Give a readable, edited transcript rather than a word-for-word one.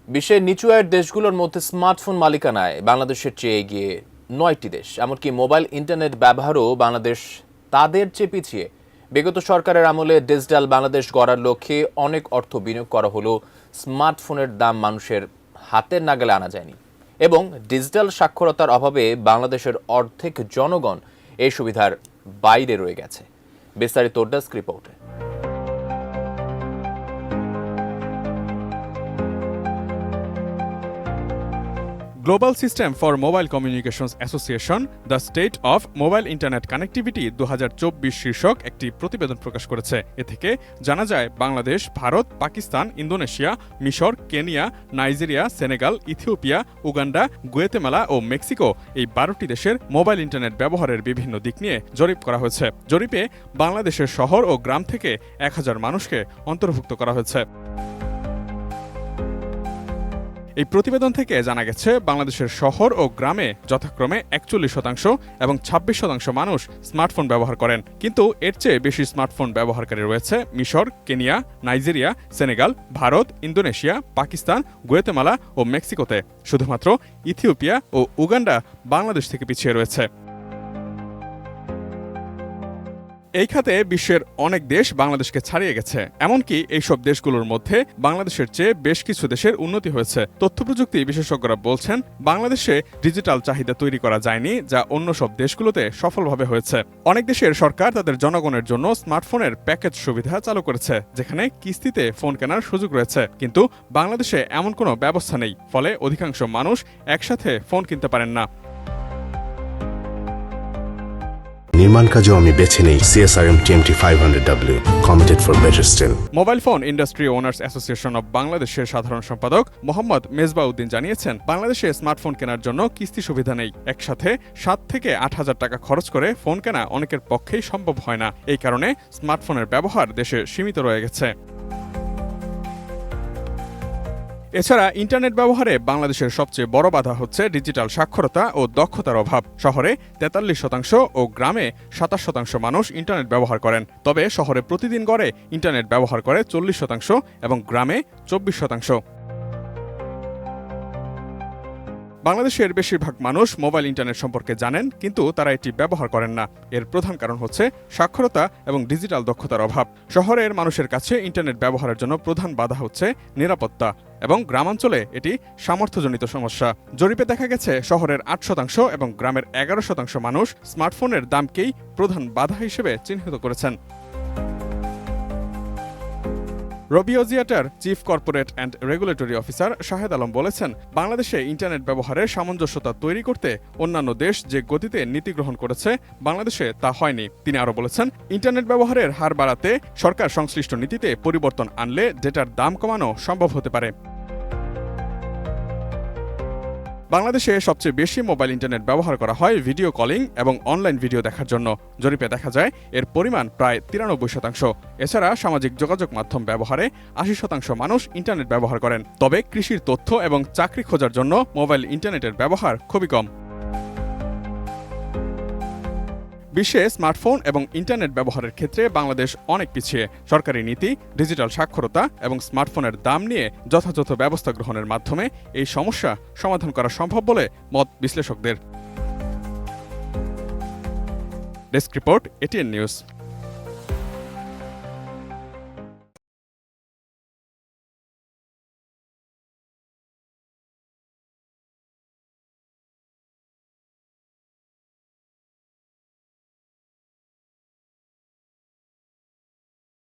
বিশ্বের নিচু আয়ের দেশগুলোর মধ্যে স্মার্টফোন মালিকানায় বাংলাদেশের চেয়ে এগিয়ে ৯টি দেশ। এমনকি মোবাইল ইন্টারনেট ব্যবহারও বাংলাদেশ তাদের চেয়ে পিছিয়ে। বিগত সরকারের আমলে ডিজিটাল বাংলাদেশ গড়ার লক্ষ্যে অনেক অর্থ বিনিয়োগ করা হলেও স্মার্টফোনের দাম মানুষের হাতের নাগালে আনা যায়নি এবং ডিজিটাল সাক্ষরতার অভাবে বাংলাদেশের অর্ধেক জনগণ এই সুবিধার বাইরে রয়ে গেছে। বিস্তারিত ডেস্ক রিপোর্টে। Global system for mobile communications association the state of mobile internet connectivity ২০২৪ শীর্ষক একটি প্রতিবেদন প্রকাশ করেছে। এ থেকে জানা যায় বাংলাদেশ, ভারত, পাকিস্তান, ইন্দোনেশিয়া, মিশর, Kenya, Nigeria, Senegal, Ethiopia, Uganda, Guatemala ও মেক্সিকো এই ১২টি দেশের মোবাইল ইন্টারনেট ব্যবহারের বিভিন্ন দিক নিয়ে জরিপ করা হয়েছে। জরিপে বাংলাদেশের শহর ও গ্রাম থেকে ১,০০০ মানুষকে অন্তর্ভুক্ত করা হয়েছে। এই প্রতিবেদন থেকে জানা গেছে বাংলাদেশের শহর ও গ্রামে যথাক্রমে ৪১% এবং ২৬% মানুষ স্মার্টফোন ব্যবহার করেন, কিন্তু এর চেয়ে বেশি স্মার্টফোন ব্যবহারকারী রয়েছে মিশর, Kenya, Nigeria, Senegal, Bharat, Indonesia, Pakistan, Guatemala ও মেক্সিকোতে। শুধুমাত্র ইথিওপিয়া ও উগান্ডা বাংলাদেশ থেকে পিছিয়ে রয়েছে। এই খাতে বিশ্বের অনেক দেশ বাংলাদেশকে ছাড়িয়ে গেছে। এমনকি এইসব দেশগুলোর মধ্যে বাংলাদেশের চেয়ে বেশ কিছু দেশের উন্নতি হয়েছে। তথ্যপ্রযুক্তি বিশেষজ্ঞরা বলছেন, বাংলাদেশে ডিজিটাল চাহিদা তৈরি করা যায়নি, যা অন্য সব দেশগুলোতে সফলভাবে হয়েছে। অনেক দেশের সরকার তাদের জনগণের জন্য স্মার্টফোনের প্যাকেজ সুবিধা চালু করেছে, যেখানে কিস্তিতে ফোন কেনার সুযোগ রয়েছে। কিন্তু বাংলাদেশে এমন কোনো ব্যবস্থা নেই, ফলে অধিকাংশ মানুষ একসাথে ফোন কিনতে পারেন না। নির্মাণ কাজেও আমি বেছে নেই CSRM TMT 500W, committed for better still। Mobile phone industry owners association of বাংলাদেশের সাধারণ সম্পাদক মোহাম্মদ মেজবাউদ্দিন জানিয়েছেন, বাংলাদেশে স্মার্টফোন কেনার জন্য কিস্তি সুবিধা নেই। একসাথে ৭ থেকে ৮,০০০ টাকা খরচ করে ফোন কেনা অনেকের পক্ষেই সম্ভব হয় না। এই কারণে স্মার্টফোনের ব্যবহার দেশে সীমিত রয়ে গেছে। এছাড়া ইন্টারনেট ব্যবহারে বাংলাদেশের সবচেয়ে বড় বাধা হচ্ছে ডিজিটাল সাক্ষরতা ও দক্ষতার অভাব। শহরে ৪৩% ও গ্রামে ২৭% মানুষ ইন্টারনেট ব্যবহার করেন। তবে শহরে প্রতিদিন গড়ে ইন্টারনেট ব্যবহার করে ৪০% এবং গ্রামে ২৪%। বাংলাদেশের বেশিরভাগ মানুষ মোবাইল ইন্টারনেট সম্পর্কে জানেন, কিন্তু তারা এটি ব্যবহার করেন না। এর প্রধান কারণ হচ্ছে সাক্ষরতা এবং ডিজিটাল দক্ষতার অভাব। শহরের মানুষের কাছে ইন্টারনেট ব্যবহারের জন্য প্রধান বাধা হচ্ছে নিরাপত্তা, এবং গ্রামাঞ্চলে এটি সামর্থ্যজনিত সমস্যা। জরিপে দেখা গেছে শহরের ৮% এবং গ্রামের ১১% মানুষ স্মার্টফোনের দামকেই প্রধান বাধা হিসেবে চিহ্নিত করেছেন। রবিওজিয়াটার chief corporate and regulatory officer Shahed Alam বলেছেন, বাংলাদেশে ইন্টারনেট ব্যবহারে সামঞ্জস্যতা তৈরি করতে অন্যান্য দেশ যে গতিতে নীতি গ্রহণ করেছে, বাংলাদেশে তা হয়নি। তিনি আরও বলেছেন, ইন্টারনেট ব্যবহারের হার বাড়াতে সরকার সংশ্লিষ্ট নীতিতে পরিবর্তন আনলে ডেটার দাম কমানো সম্ভব হতে পারে। বাংলাদেশে সবচেয়ে বেশি মোবাইল ইন্টারনেট ব্যবহার করা হয় ভিডিও কলিং এবং অনলাইন ভিডিও দেখার জন্য। জরিপে দেখা যায় এর পরিমাণ প্রায় ৯৩%। এছাড়া সামাজিক যোগাযোগ মাধ্যম ব্যবহারে ৮০% মানুষ ইন্টারনেট ব্যবহার করেন। তবে কৃষির তথ্য এবং চাকরি খোঁজার জন্য মোবাইল ইন্টারনেটের ব্যবহার খুবই কম। বিশ্বে স্মার্টফোন এবং ইন্টারনেট ব্যবহারের ক্ষেত্রে বাংলাদেশ অনেক পিছিয়ে। সরকারি নীতি, ডিজিটাল সাক্ষরতা এবং স্মার্টফোনের দাম নিয়ে যথাযথ ব্যবস্থা গ্রহণের মাধ্যমে এই সমস্যা সমাধান করা সম্ভব বলে মত বিশ্লেষকদের। Desk report, ATN news.